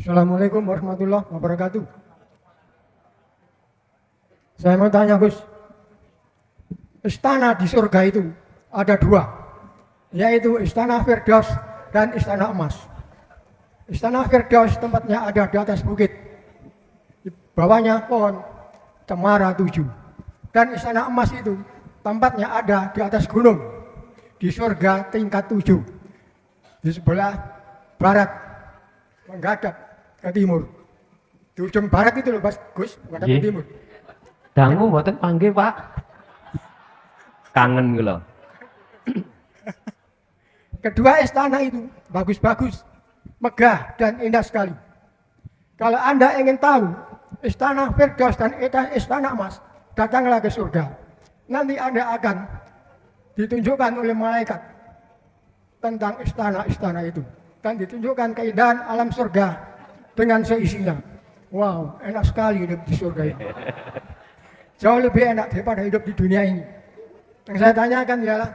Assalamualaikum warahmatullahi wabarakatuh. Saya mau tanya Gus, istana di surga itu ada dua, yaitu Istana Firdaus dan Istana Emas. Istana Firdaus tempatnya ada di atas bukit, di bawahnya pohon cemara 7. Dan Istana Emas itu tempatnya ada di atas gunung, di surga tingkat 7, di sebelah barat, menghadap ke timur. Di ujung barat itu loh Mas Gus, menghadap ke timur. Dangu mboten panggih, Pak. Kangen kula. Kedua istana itu bagus-bagus, megah dan indah sekali. Kalau Anda ingin tahu Istana Firdaus dan Istana Emas, datanglah ke surga. Nanti Anda akan ditunjukkan oleh malaikat tentang istana-istana itu. Dan ditunjukkan keindahan alam surga dengan seisinya. Wow, enak sekali hidup di surga ini. Jauh lebih enak daripada hidup di dunia ini. Yang saya tanyakan ialah,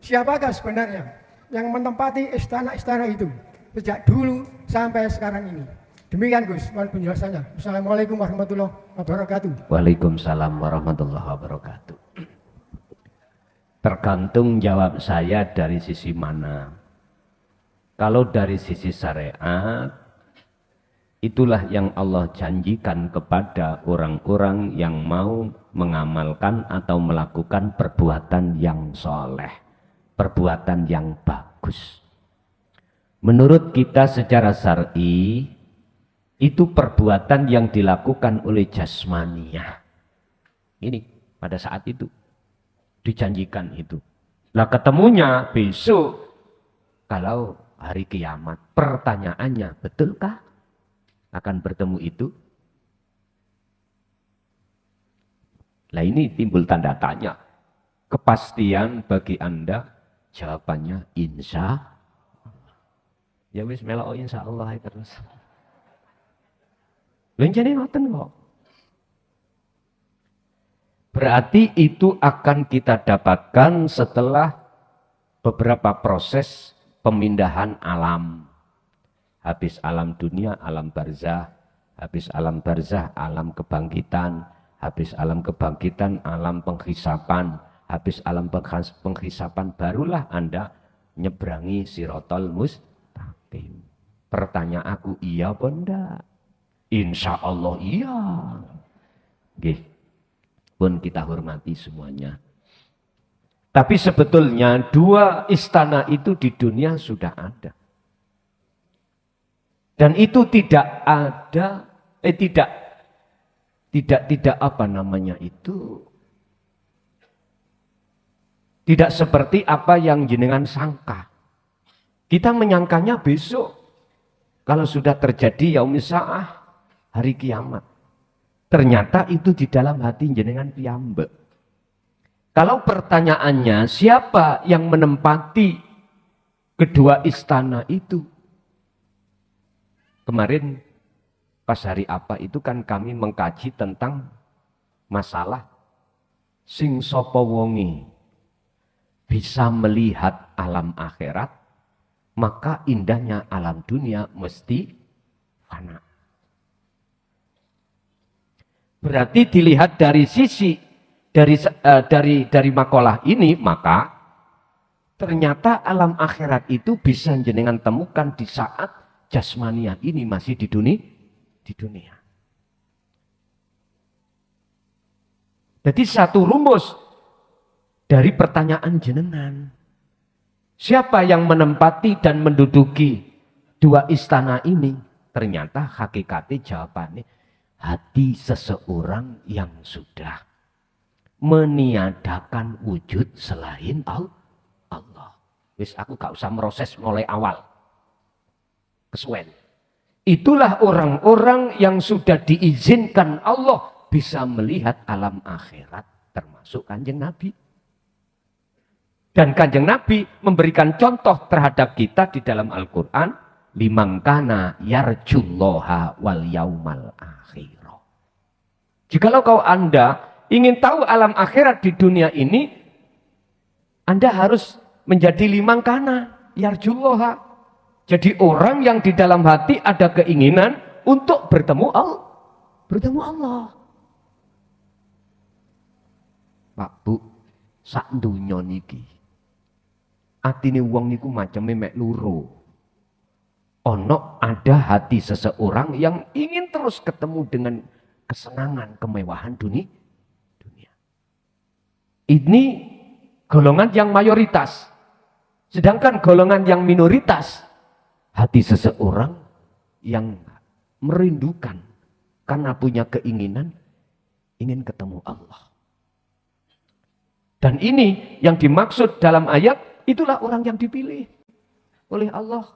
siapakah sebenarnya yang menempati istana-istana itu sejak dulu sampai sekarang ini? Demikian Gus, mohon penjelasannya. Assalamualaikum warahmatullahi wabarakatuh. Waalaikumsalam warahmatullahi wabarakatuh. Tergantung jawab saya dari sisi mana. Kalau dari sisi syariat, itulah yang Allah janjikan kepada orang-orang yang mau mengamalkan atau melakukan perbuatan yang soleh, perbuatan yang bagus. Menurut kita secara syar'i, itu perbuatan yang dilakukan oleh jasmaniyah. Ini pada saat itu dijanjikan itu. Lah ketemunya besok kalau hari kiamat. Pertanyaannya, betulkah akan bertemu itu? Nah ini timbul tanda tanya. Kepastian bagi Anda, jawabannya insya Allah. Ya wis melok insya Allah terus. Lencane ngoten kok. Berarti itu akan kita dapatkan setelah beberapa proses pemindahan alam. Habis alam dunia, alam barzah. Habis alam barzah, alam kebangkitan. Habis alam kebangkitan, alam penghisapan. Habis alam penghisapan, barulah Anda nyebrangi sirotol mustaqim. Pertanyaan aku, iya apa enggak? Insya Allah iya. Nggih. Pun kita hormati semuanya. Tapi sebetulnya dua istana itu di dunia sudah ada. Dan itu tidak ada, tidak apa namanya itu, tidak seperti apa yang jenengan sangka. Kita menyangkanya besok, kalau sudah terjadi yaumis sa'ah, hari kiamat. Ternyata itu di dalam hati jenengan piyambak. Kalau pertanyaannya, siapa yang menempati kedua istana itu? Kemarin pas hari apa itu kan kami mengkaji tentang masalah sing sapa wonge bisa melihat alam akhirat, maka indahnya alam dunia mesti fana. Berarti dilihat dari sisi dari makalah ini, maka ternyata alam akhirat itu bisa jenengan temukan di saat jasmania ini masih di dunia. Jadi satu rumus dari pertanyaan jenengan, siapa yang menempati dan menduduki dua istana ini? Ternyata hakikatnya jawabannya hati seseorang yang sudah meniadakan wujud selain Allah. Wis aku gak usah meroses mulai awal. Kesuwen. Itulah orang-orang yang sudah diizinkan Allah bisa melihat alam akhirat, termasuk Kanjeng Nabi. Dan Kanjeng Nabi memberikan contoh terhadap kita di dalam Al-Quran, liman kana yarjullaha wal yaumal akhir. Jikalau kau Anda ingin tahu alam akhirat di dunia ini, Anda harus menjadi liman kana yarjullaha, Jadi orang yang di dalam hati ada keinginan untuk bertemu Allah. Pak Bu, sak donya niki atine wong niku maceme mek loro. Ono ada hati seseorang yang ingin terus ketemu dengan kesenangan, kemewahan dunia. Ini golongan yang mayoritas. Sedangkan golongan yang minoritas, hati seseorang yang merindukan karena punya keinginan ingin ketemu Allah. Dan ini yang dimaksud dalam ayat, itulah orang yang dipilih oleh Allah.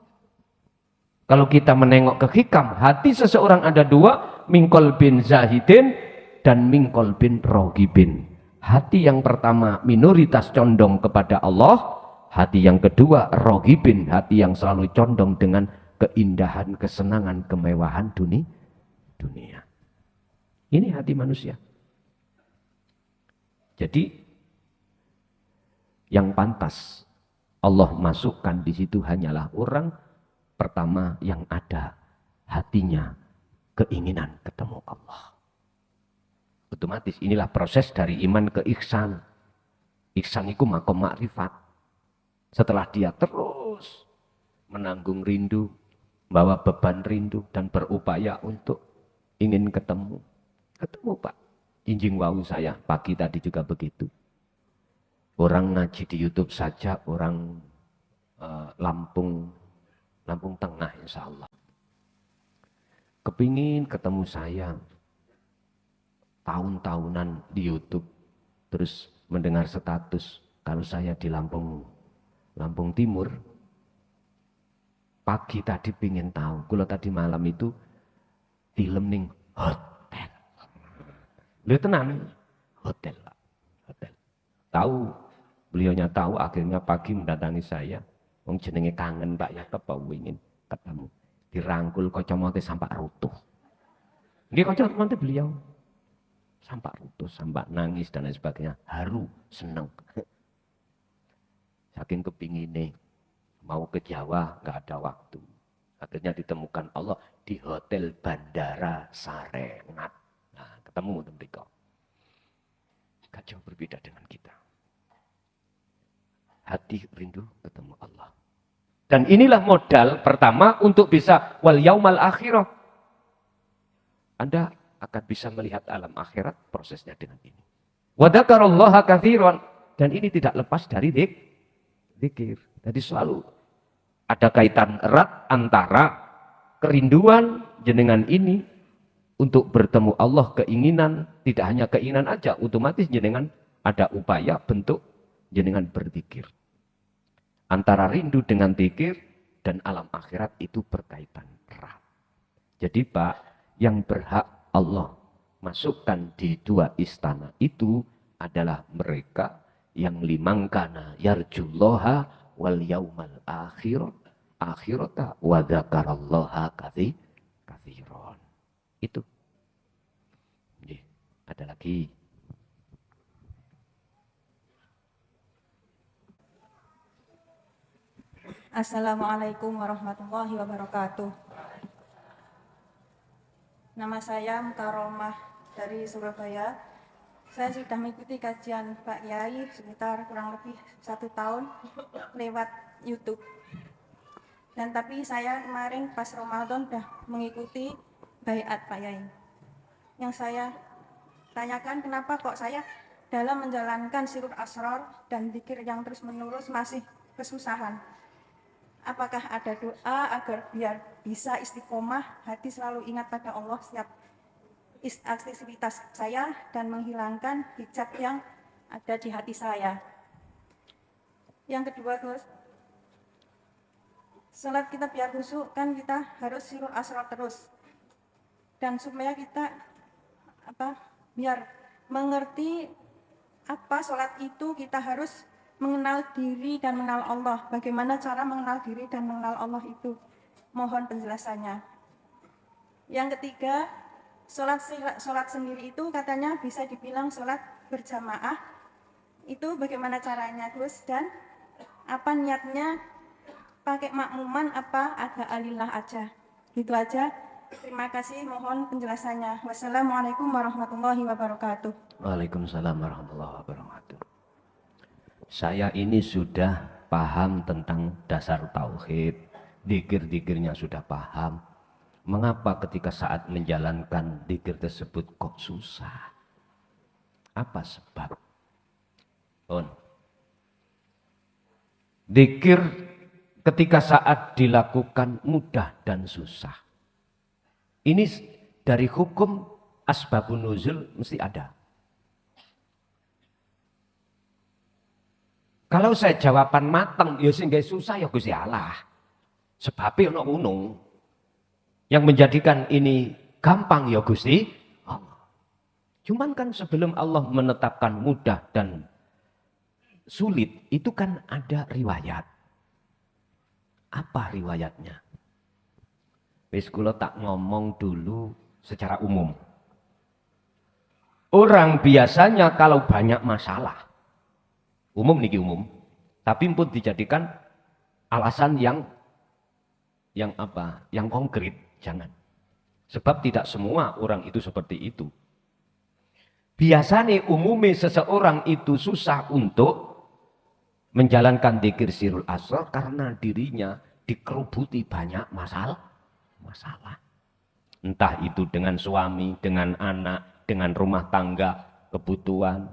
Kalau kita menengok ke hikam, hati seseorang ada dua, mingkol bin zahidin dan mingkol bin rogibin. Hati yang pertama minoritas condong kepada Allah, hati yang kedua rogibin, hati yang selalu condong dengan keindahan, kesenangan, kemewahan dunia. Ini hati manusia. Jadi yang pantas Allah masukkan di situ hanyalah orang pertama yang ada hatinya keinginan ketemu Allah. Otomatis inilah proses dari iman ke ihsan. Ihsan itu makom makrifat. Setelah dia terus menanggung rindu, bawa beban rindu dan berupaya untuk ingin ketemu. Ketemu Pak. Injing wau saya pagi tadi juga begitu. Orang ngaji di YouTube saja, orang Lampung Tengah insya Allah. Kepingin ketemu saya tahun-tahunan di YouTube, terus mendengar status kalau saya di Lampung Timur. Pagi tadi pingin tahu, kalau tadi malam itu film ning hotel. Lu tenang, hotel. Tahu, beliaunya tahu, akhirnya pagi mendatangi saya. Wong jenenge kangen Pak ya, ingin ketemu. Dirangkul kacamata sampai rutuh. Nggih kacamata beliau sampai rutuh, sampai nangis dan lain sebagainya. Haru, seneng. Saking kepingine mau ke Jawa nggak ada waktu. Akhirnya ditemukan Allah di hotel Bandara Sarengat. Nah, ketemu mereka. Gak jauh berbeda dengan kita. Hati rindu ketemu Allah. Dan inilah modal pertama untuk bisa wal yaumal akhirah. Anda akan bisa melihat alam akhirat prosesnya dengan ini. Wa dzakarallaha katsiran, dan ini tidak lepas dari zikir. Jadi selalu ada kaitan erat antara kerinduan jenengan ini untuk bertemu Allah, keinginan, tidak hanya keinginan aja, otomatis jenengan ada upaya bentuk jenengan berzikir. Antara rindu dengan zikir dan alam akhirat itu berkaitan erat. Jadi Pak, yang berhak Allah masukkan di dua istana itu adalah mereka yang limangkana yarjullaha wal yaumal akhirata wa dzakarallaha katsiran. Itu. Ada lagi. Assalamualaikum warahmatullahi wabarakatuh. Nama saya Mukaromah dari Surabaya. Saya sudah mengikuti kajian Pak Yai sekitar kurang lebih 1 tahun lewat YouTube. Dan tapi saya kemarin pas Ramadan sudah mengikuti baiat Pak Yai. Yang saya tanyakan kenapa kok saya dalam menjalankan sirul asrar dan zikir yang terus menerus masih kesusahan. Apakah ada doa agar biar bisa istiqomah, hati selalu ingat pada Allah setiap aktivitas saya dan menghilangkan hijab yang ada di hati saya. Yang kedua, Gus, salat kita biar khusyuk kan kita harus sirul asrar terus. Dan supaya kita biar mengerti apa salat itu kita harus mengenal diri dan mengenal Allah. Bagaimana cara mengenal diri dan mengenal Allah itu? Mohon penjelasannya. Yang ketiga, sholat sendiri itu katanya bisa dibilang sholat berjamaah. Itu bagaimana caranya, Gus? Dan apa niatnya pakai makmuman apa ada alillah aja? Gitu aja. Terima kasih, mohon penjelasannya. Wassalamualaikum warahmatullahi wabarakatuh. Waalaikumsalam warahmatullahi wabarakatuh. Saya ini sudah paham tentang dasar tauhid, zikir-zikirnya sudah paham. Mengapa ketika saat menjalankan zikir tersebut kok susah? Apa sebab? Zikir ketika saat dilakukan mudah dan susah. Ini dari hukum asbabun nuzul mesti ada. Kalau saya jawaban mateng, ya sing susah ya Gusti Allah. Sebabnya ono ngono. Yang menjadikan ini gampang ya Gusti Allah. Cuman kan sebelum Allah menetapkan mudah dan sulit, itu kan ada riwayat. Apa riwayatnya? Wis kula tak ngomong dulu secara umum. Orang biasanya kalau banyak masalah, umum niki umum, tapi pun dijadikan alasan yang apa? Yang konkret, jangan. Sebab tidak semua orang itu seperti itu. Biasanya umumnya seseorang itu susah untuk menjalankan dzikir sirul asrar karena dirinya dikerubuti banyak masalah. Entah itu dengan suami, dengan anak, dengan rumah tangga, kebutuhan.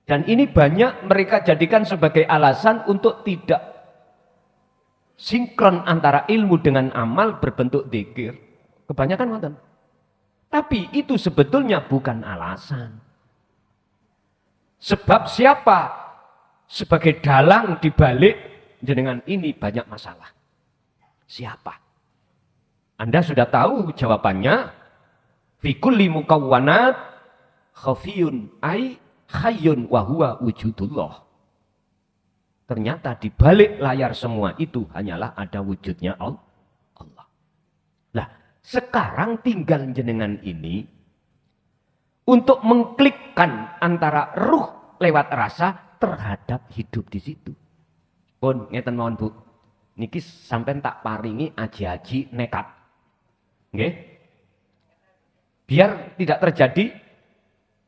Dan ini banyak mereka jadikan sebagai alasan untuk tidak sinkron antara ilmu dengan amal berbentuk dzikir. Kebanyakan ngoten. Tapi itu sebetulnya bukan alasan. Sebab siapa sebagai dalang dibalik jenengan ini banyak masalah? Siapa? Anda sudah tahu jawabannya. Fi kulli mukawwanat khafiyun ai hayyun wa huwa wujudullah. Ternyata di balik layar semua itu hanyalah ada wujudnya Allah. Lah, sekarang tinggal jenengan ini untuk mengklikkan antara ruh lewat rasa terhadap hidup di situ. Pun ngeten mawon Bu. Niki sampean tak paringi aji-aji nekat. Nggih? Biar tidak terjadi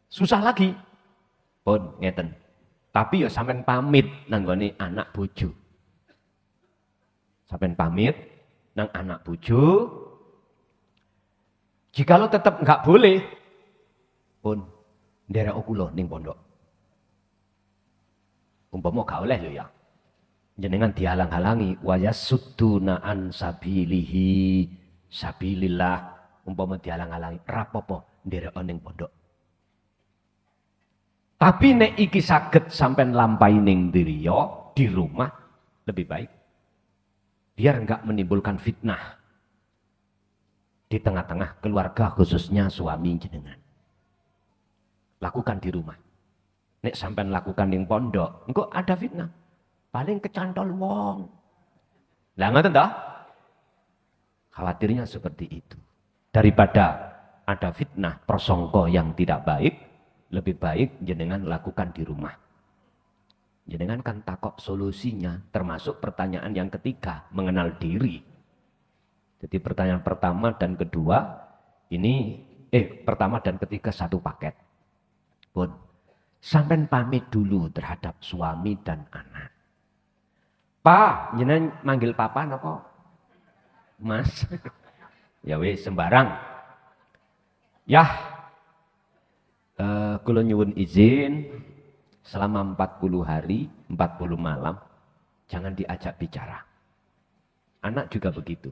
susah lagi. Pun ngeten. Tapi ya sampean pamit nang gone anak bojo. Sampean pamit nang anak bojo. Jikalau tetap enggak boleh, pun nderek kula ning pondok. Umpama gak oleh lho ya. Jenengan dihalang-halangi wa yasudduna an sabilihi sabilillah, umpama dihalang-halangi rapopo nderek ning pondok. Tapi nek iki saged sampean lampahi ning diriya di rumah lebih baik. Biar enggak menimbulkan fitnah di tengah-tengah keluarga khususnya suami jenengan. Lakukan di rumah. Nek sampean lakukan ning pondok, engko ada fitnah. Paling kecantol wong. Lah ngoten toh? Khawatirnya seperti itu. Daripada ada fitnah prasangka yang tidak baik, lebih baik jenengan lakukan di rumah. Jenengan kan takok solusinya, termasuk pertanyaan yang ketiga, mengenal diri. Jadi pertanyaan pertama dan kedua ini pertama dan ketiga satu paket. Pun sampean pamit dulu terhadap suami dan anak. Pak, jenengan manggil papa napa? Mas. Ya wis sembarang. Ya. Kula nyuwun izin selama 40 hari, 40 malam jangan diajak bicara. Anak juga begitu.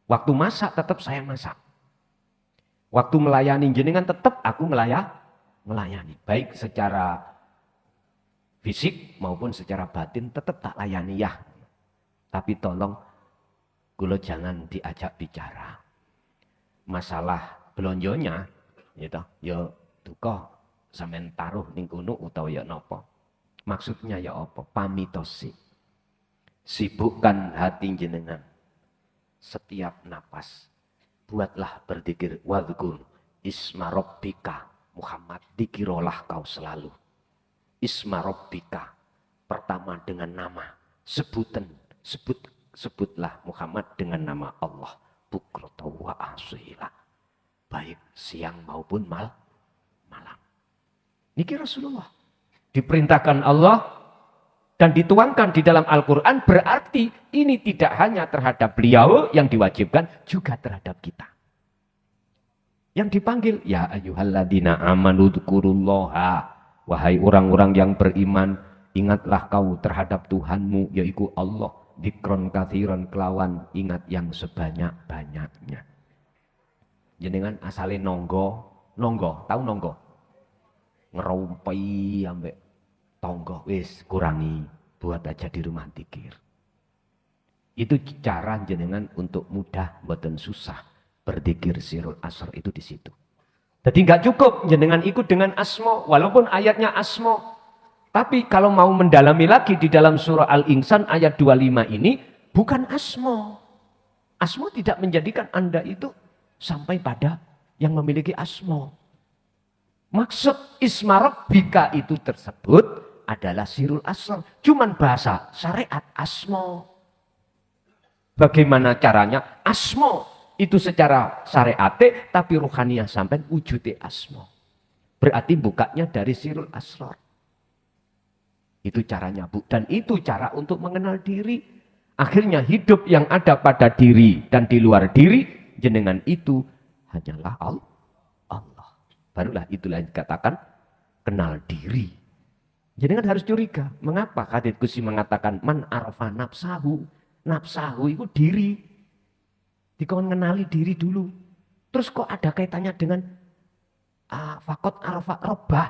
Waktu masak tetap saya masak. Waktu melayani jenengan tetap aku melayani. Baik secara fisik maupun secara batin tetap tak layani ya. Tapi tolong kula jangan diajak bicara. Masalah belonjonya gitu, ya duka sampean taruh ning kono utawa ya napa. Maksudnya ya apa? Pamitosi. Sibukkan hati jenengan. Setiap napas buatlah berzikir wadhkur isma rabbika Muhammad, dikirolah kau selalu. Isma Rabbika, pertama dengan nama Sebutlah Muhammad dengan nama Allah bukrata wa asila, baik siang maupun malam. Niki Rasulullah diperintahkan Allah dan dituangkan di dalam Al-Quran, berarti ini tidak hanya terhadap beliau yang diwajibkan, juga terhadap kita. Yang dipanggil, ya ayyuhalladzina amanu dzkurullaha, wahai orang-orang yang beriman, ingatlah kau terhadap Tuhanmu, yaitu Allah, dzikron katsiran, kelawan ingat yang sebanyak-banyaknya. Jenengan asale nonggo, tahu nonggo? Ngerumpi ambek tonggo, wis kurangi, buat aja di rumah dzikir. Itu cara jenengan untuk mudah, mboten susah berzikir sirul asr itu di situ. Jadi nggak cukup jenengan ikut dengan asmo, walaupun ayatnya asmo. Tapi kalau mau mendalami lagi di dalam surah Al-Insan ayat 25 ini, bukan asmo. Asmo tidak menjadikan Anda itu sampai pada yang memiliki asmo. Maksud isma rabbika itu tersebut adalah sirul asr. Cuman bahasa syariat asmo. Bagaimana caranya? Asmo itu secara syariat, tapi ruhaniyah sampai wujudnya asmo. Berarti bukanya dari sirul asrar. Itu caranya, Bu. Dan itu cara untuk mengenal diri. Akhirnya hidup yang ada pada diri dan di luar diri, jenengan itu hanyalah Allah. Barulah itulah yang dikatakan kenal diri. Jenengan harus curiga. Mengapa Hadits Qudsi mengatakan man arfa nafsahu? Nafsahu itu diri. Dikon mengenali diri dulu. Terus kok ada kaitannya dengan fakot arfa robbah.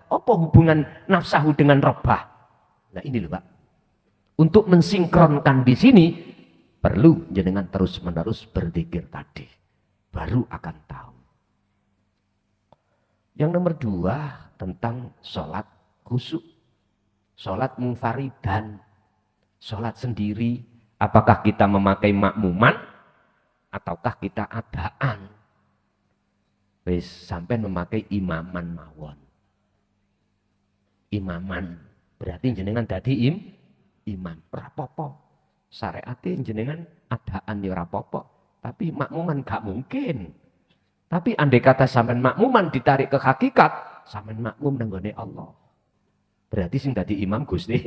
Apa hubungan nafsahu dengan robbah? Nah ini loh Pak. Untuk mensinkronkan di sini perlu jenengan terus-menerus berzikir tadi. Baru akan tahu. Yang nomor 2 tentang sholat khusyuk. Sholat munfaridan. Sholat sendiri. Apakah kita memakai makmuman ataukah kita adaan? Wis sampai memakai imaman mawon. Imaman berarti jenengan tadi imam rapopo. Syariate jenengan adaan ya rapopo. Tapi makmuman gak mungkin. Tapi andai kata sampean makmuman ditarik ke hakikat, sampean makmum nang gone Allah. Berarti sing dadi imam Gusti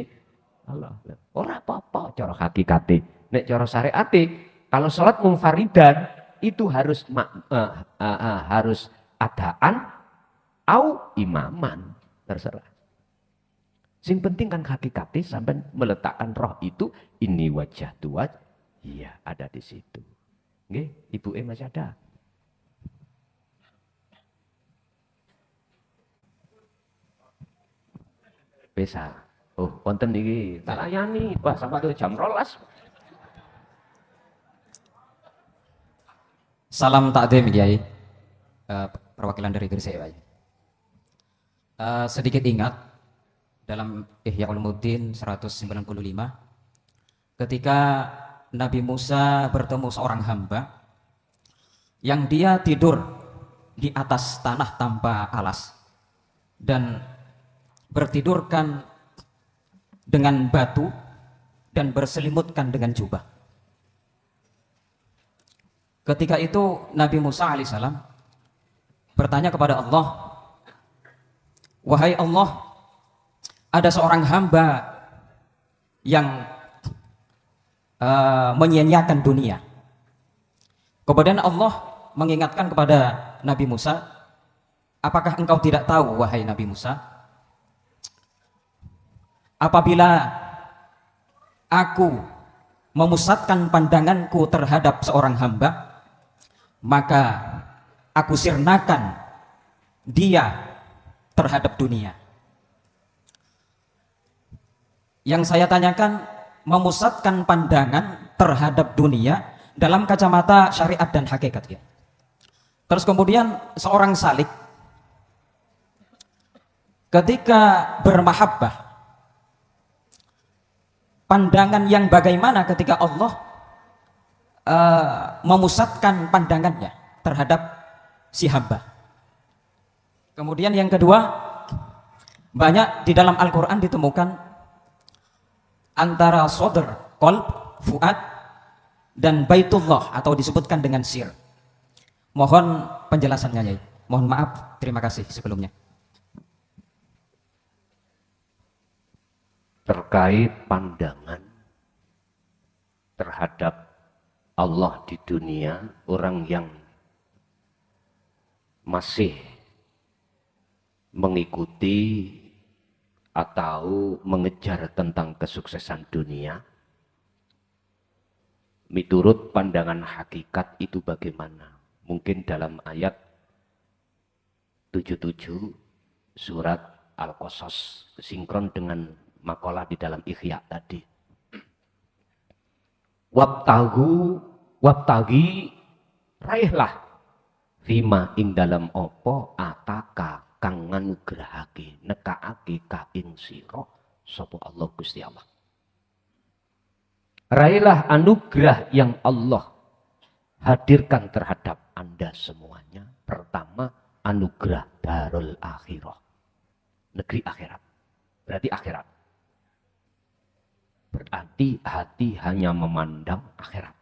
Allah. Ora apa-apa cara hakikate. Nek cara syariate, kalau salat munfaridan itu harus harus adaan au imaman, terserah. Sing penting kan hakikate sampean meletakkan roh itu ini wajah tuat, iya ada di situ. Nggih, Ibu masih ada. Bisa. Oh, wonten iki tak layani. Wah, sampai tuh jam 12. Salam takdim Kiai. Perwakilan dari Gresik, Pak. Sedikit ingat dalam Ihya Ulumuddin 195 ketika Nabi Musa bertemu seorang hamba yang dia tidur di atas tanah tanpa alas dan bertidurkan dengan batu dan berselimutkan dengan jubah. Ketika itu Nabi Musa alaihissalam bertanya kepada Allah, wahai Allah, ada seorang hamba yang menyia-nyiakan dunia. Kemudian Allah mengingatkan kepada Nabi Musa, apakah engkau tidak tahu wahai Nabi Musa, apabila aku memusatkan pandanganku terhadap seorang hamba, maka aku sirnakan dia terhadap dunia. Yang saya tanyakan, memusatkan pandangan terhadap dunia dalam kacamata syariat dan hakikat. Ya. Terus kemudian seorang salik ketika bermahabbah, pandangan yang bagaimana ketika Allah memusatkan pandangannya terhadap si hamba. Kemudian yang kedua, banyak di dalam Al-Quran ditemukan antara sodr, qalb, fuad, dan baitullah atau disebutkan dengan sir. Mohon penjelasannya, Nyai. Mohon maaf, terima kasih sebelumnya. Terkait pandangan terhadap Allah di dunia, orang yang masih mengikuti atau mengejar tentang kesuksesan dunia, miturut pandangan hakikat itu bagaimana? Mungkin dalam ayat 77 surat Al-Qasas, sinkron dengan makalah di dalam Ihya tadi. Wabtagi raihlah fima ing dalam opo ataka kang nganugrahake nekaake ka ing sira sapa Allah Gusti Allah. Raihlah anugerah yang Allah hadirkan terhadap Anda semuanya. Pertama, anugerah darul akhirah, negeri akhirat. Berarti akhirat. Berarti hati hanya memandang akhirat.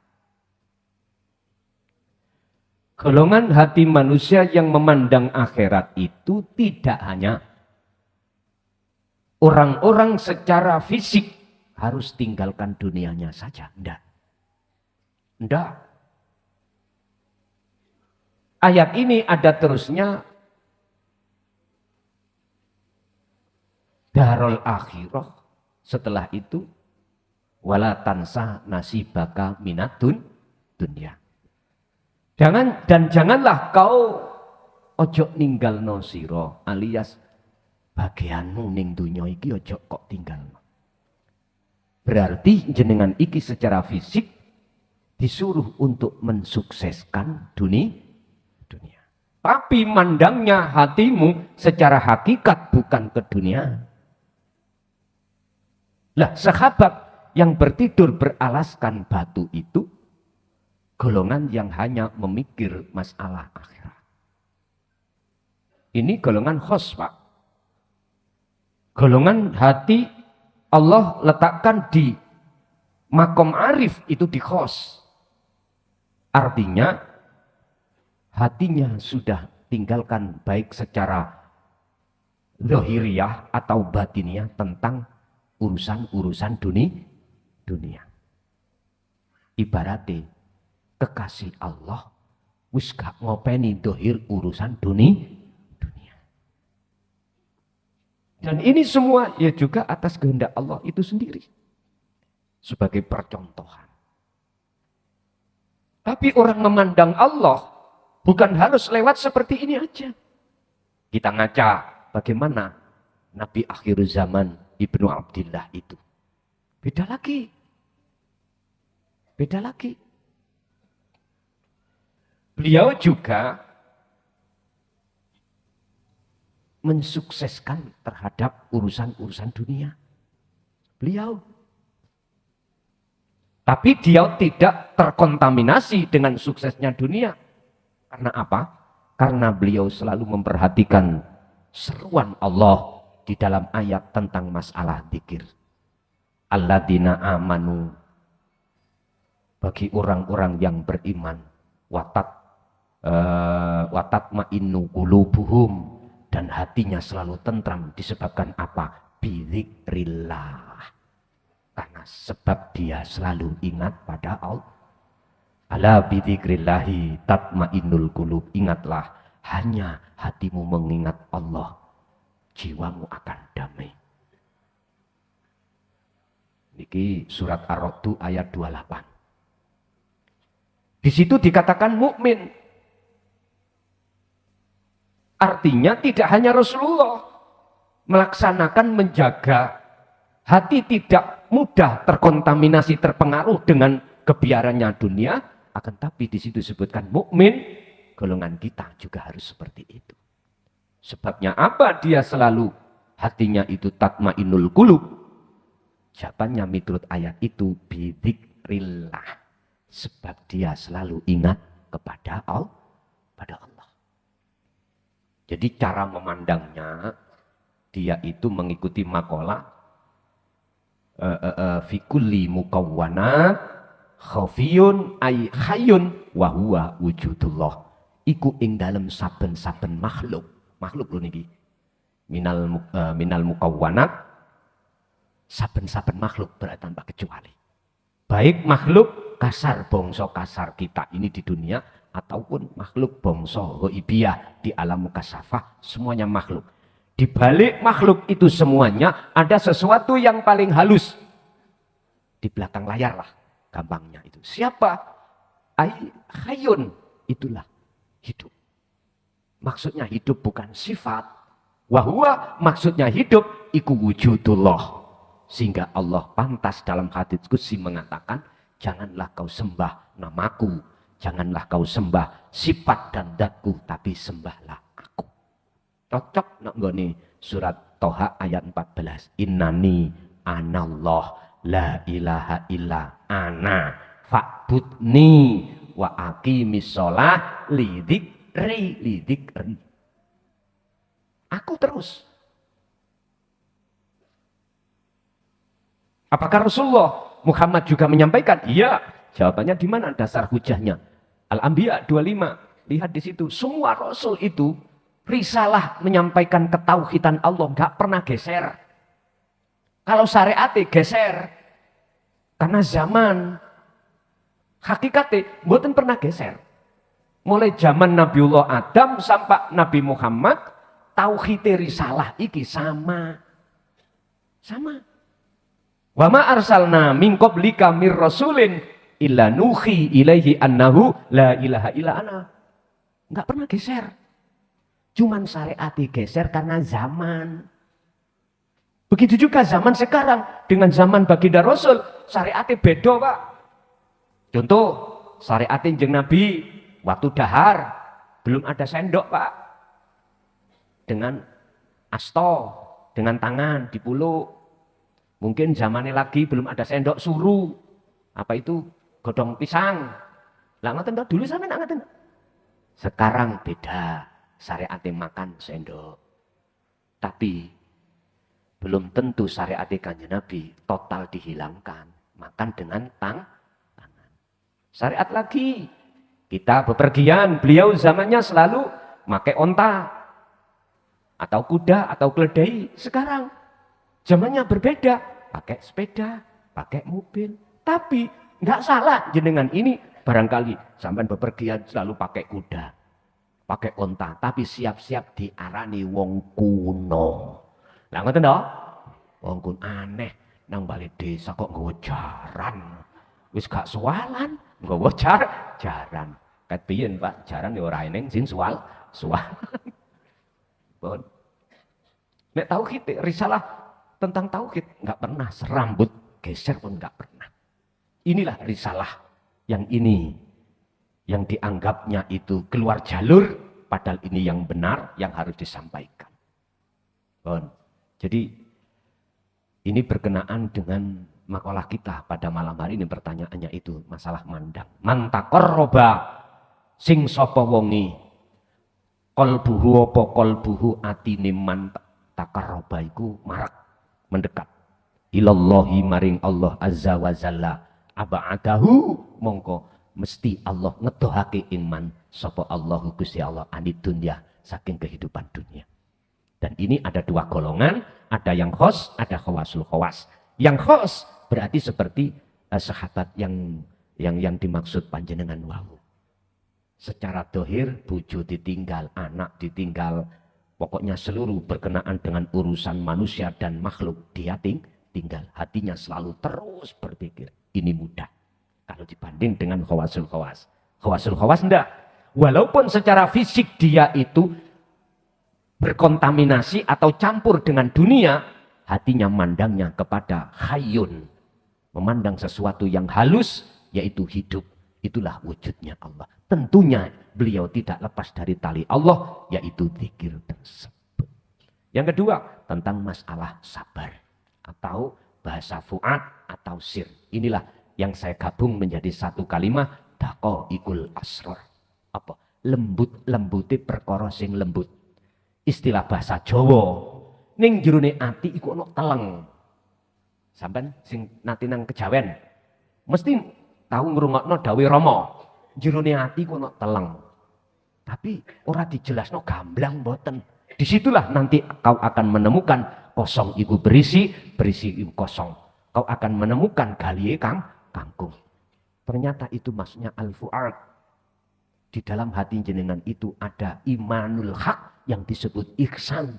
Golongan hati manusia yang memandang akhirat itu tidak hanya orang-orang secara fisik harus tinggalkan dunianya saja. Tidak. Ayat ini ada terusnya. Darul akhirah. Setelah itu wala tansa nasibaka minatun dunya. Janganlah kau ojo ninggalno sira, alias bagianmu ning dunya iki ojo kok tinggalno. Berarti jenengan iki secara fisik disuruh untuk mensukseskan dunia. Tapi mandangnya hatimu secara hakikat bukan ke dunia. Lah, sahabat yang bertidur beralaskan batu itu golongan yang hanya memikir masalah akhirat. Ini golongan khos, Pak. Golongan hati Allah letakkan di makom arif, itu di khos. Artinya hatinya sudah tinggalkan baik secara zahiriyah atau batiniyah tentang urusan-urusan dunia. Ibaratnya kekasih Allah wis gak ngopeni dohir urusan dunia. Dan ini semua ya juga atas kehendak Allah itu sendiri. Sebagai percontohan. Tapi orang memandang Allah bukan harus lewat seperti ini aja. Kita ngaca bagaimana Nabi akhir zaman Ibnu Abdillah itu. Beda lagi. Beliau juga mensukseskan terhadap urusan-urusan dunia. Beliau. Tapi dia tidak terkontaminasi dengan suksesnya dunia. Karena apa? Karena beliau selalu memperhatikan seruan Allah di dalam ayat tentang masalah zikir. Alladzina amanu, bagi orang-orang yang beriman, watatma'innu qulubuhum, dan hatinya selalu tentram disebabkan apa? Bizikrillah. Karena sebab dia selalu ingat pada Allah. Ala bizikrillahi tatma'innul qulub. Ingatlah, hanya hatimu mengingat Allah, jiwamu akan damai. Niki surat Ar-Ra'd ayat 28. Di situ dikatakan mukmin. Artinya tidak hanya Rasulullah melaksanakan menjaga hati tidak mudah terkontaminasi, terpengaruh dengan kebiarannya dunia, akan tapi di situ disebutkan mukmin, golongan kita juga harus seperti itu. Sebabnya apa? Dia selalu hatinya itu tatmainul qulub. Jawabannya menurut ayat itu bidzikrillah. Sebab dia selalu ingat kepada Allah. Jadi cara memandangnya, dia itu mengikuti makalah fi kulli mukawwanat khafiyun ay hayyun wa huwa wujudullah. Iku ing dalem saben-saben makhluk lho niki. Minal mukawwanat, saben-saben makhluk berarti tanpa kecuali. Baik makhluk kasar, bangsa kasar kita ini di dunia, ataupun makhluk bangsa ghaibiyah di alam mukasyafah, semuanya makhluk. Di balik makhluk itu semuanya ada sesuatu yang paling halus. Di belakang layar lah gampangnya itu. Siapa? Hayyun, itulah hidup. Maksudnya hidup bukan sifat. Wahwa maksudnya hidup iku wujudullah. Sehingga Allah pantas dalam hadits qudsi mengatakan, janganlah kau sembah namaku, janganlah kau sembah sifat dan zatku, tapi sembahlah aku. Cocok nak nggone surat Toha ayat 14. Innani anallah la ilaha illa ana fa'budni wa aqimis shalah lidzikri. Aku terus. Apakah Rasulullah Muhammad juga menyampaikan? Iya. Jawabannya di mana dasar hujahnya? Al-Anbiya 25. Lihat di situ. Semua Rasul itu risalah menyampaikan ketauhidan Allah. Nggak pernah geser. Kalau syariatnya geser. Karena zaman. Hakikatnya mboten pernah geser. Mulai zaman Nabiullah Adam sampai Nabi Muhammad. Tauhid risalah iki sama. Sama. Wa ma arsalna min qablika mir rasulin illa nuhi ilaihi annahu la ilaha illa ana. Enggak pernah geser. Cuman syariat geser karena zaman. Begitu juga zaman sekarang dengan zaman baginda Rasul, syariatnya beda, Pak. Contoh, syariat jeneng Nabi waktu dahar belum ada sendok, Pak. Dengan asto, dengan tangan dipuluk. Mungkin zamannya lagi belum ada sendok suru. Apa itu? Godong pisang. Lah ngoten dulu sampe nak ngoten. Sekarang beda. Syariatnya makan sendok. Tapi belum tentu syariatnya Kanjeng Nabi total dihilangkan. Makan dengan tangan. Syariat lagi. Kita bepergian, beliau zamannya selalu pakai onta. Atau kuda, atau keledai. Sekarang zamannya berbeda, pakai sepeda, pakai mobil. Tapi nggak salah jenengan ini barangkali sampean bepergian selalu pakai kuda, pakai onta, tapi siap-siap diarani wong kuno. Lah ngoten to? Wong kuno aneh nang balik desa kok nggawa jaran. Wis gak sualan, nggawa jaran. Ket biyen Pak, jaran ya ora eneng sing sual. Pun. Nek tauhid risalah tentang tauhid nggak pernah serambut geser pun nggak pernah. Inilah risalah yang ini yang dianggapnya itu keluar jalur, padahal ini yang benar yang harus disampaikan. Bon. Jadi ini berkenaan dengan makalah kita pada malam hari ini. Pertanyaannya itu masalah mandang. Man taqarraba sing sapa wongi qalbuhu apa qalbuhu atine man taqarraba iku marak mendekat ilallahi maring Allah azza wa jalla aba'adahu mongko mesti Allah ngedohake iman sapa Allah Gusti Allah anid dunya saking kehidupan dunia. Dan ini ada dua golongan, ada yang khos, ada khawasul khawas. Yang khos berarti seperti sahabat yang dimaksud panjenengan wau. Secara dohir bojo ditinggal, anak ditinggal, pokoknya seluruh berkenaan dengan urusan manusia dan makhluk dia tinggal. Hatinya selalu terus berpikir. Ini mudah. Kalau dibanding dengan khawasul khawas. Khawasul khawas enggak. Walaupun secara fisik dia itu berkontaminasi atau campur dengan dunia. Hatinya mandangnya kepada hayyun. Memandang sesuatu yang halus yaitu hidup. Itulah wujudnya Allah. Tentunya beliau tidak lepas dari tali Allah, yaitu zikir tersebut. Yang kedua, tentang masalah sabar. Atau bahasa fu'ad atau sir. Inilah yang saya gabung menjadi satu kalimat, daqaiqul asrar. Apa? Lembut-lembuti perkara sing lembut. Istilah bahasa Jawa. Ning jerone ati iku ana teleng. Sampeyan sing nate nang kejawen mesti tahu ngrungokno dawuh Rama. Jerone ati ku ono teleng. Tapi ora dijelasno gamblang mboten. Disitulah nanti kau akan menemukan kosong iku berisi, berisi iku kosong. Kau akan menemukan galihe kangkung. Ternyata itu maksudnya al-fu'ad. Di dalam hati jenengan itu ada imanul haq yang disebut ihsan.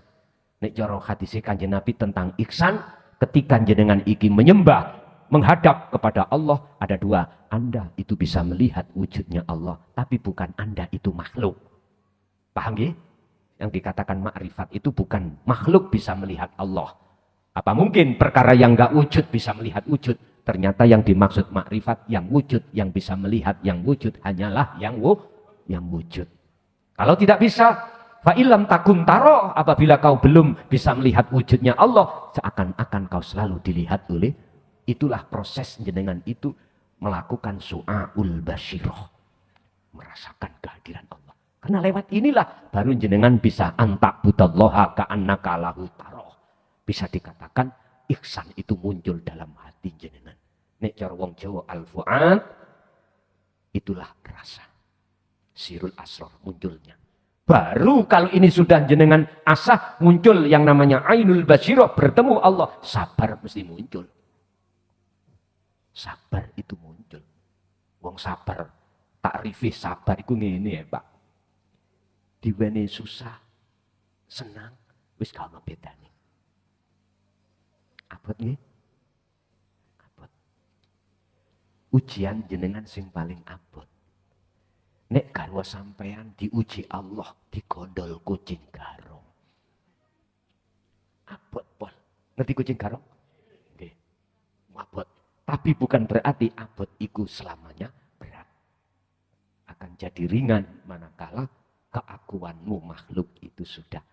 Nek cara hadis Kanjeng Nabi tentang ihsan, ketika jenengan iki menyembah, menghadap kepada Allah, ada dua. Anda itu bisa melihat wujudnya Allah, tapi bukan Anda itu makhluk. Paham ya? Yang dikatakan makrifat itu bukan makhluk bisa melihat Allah. Apa mungkin perkara yang enggak wujud bisa melihat wujud? Ternyata yang dimaksud makrifat yang wujud, yang bisa melihat yang wujud hanyalah yang wujud. Kalau tidak bisa, fa'ilam takun taro, apabila kau belum bisa melihat wujudnya Allah, seakan-akan kau selalu dilihat oleh, itulah proses jenengan itu melakukan su'aul basyirah. Merasakan kehadiran Allah. Karena lewat inilah baru jenengan bisa antak budallaha ka'annaka lahu taroh. Bisa dikatakan ihsan itu muncul dalam hati jenengan. Nek cara wong Jawa al-fu'ad, itulah rasa. Sirul asrar munculnya. Baru kalau ini sudah jenengan asah, muncul yang namanya ainul basyirah, bertemu Allah, sabar mesti muncul. Sabar itu muncul. Wong sabar, takrifi sabar itu ngene ya Pak. Diwene susah, senang, wis gak ono bedane. Abot nggih? Abot. Ujian jenengan sing paling abot. Nek garwa sampean diuji Allah, digondol kucing garong. Abot pol. Ngerti kucing garong? Nggih. Abot. Tapi bukan berarti abot iku selamanya berat. Akan jadi ringan manakala keakuanmu makhluk itu sudah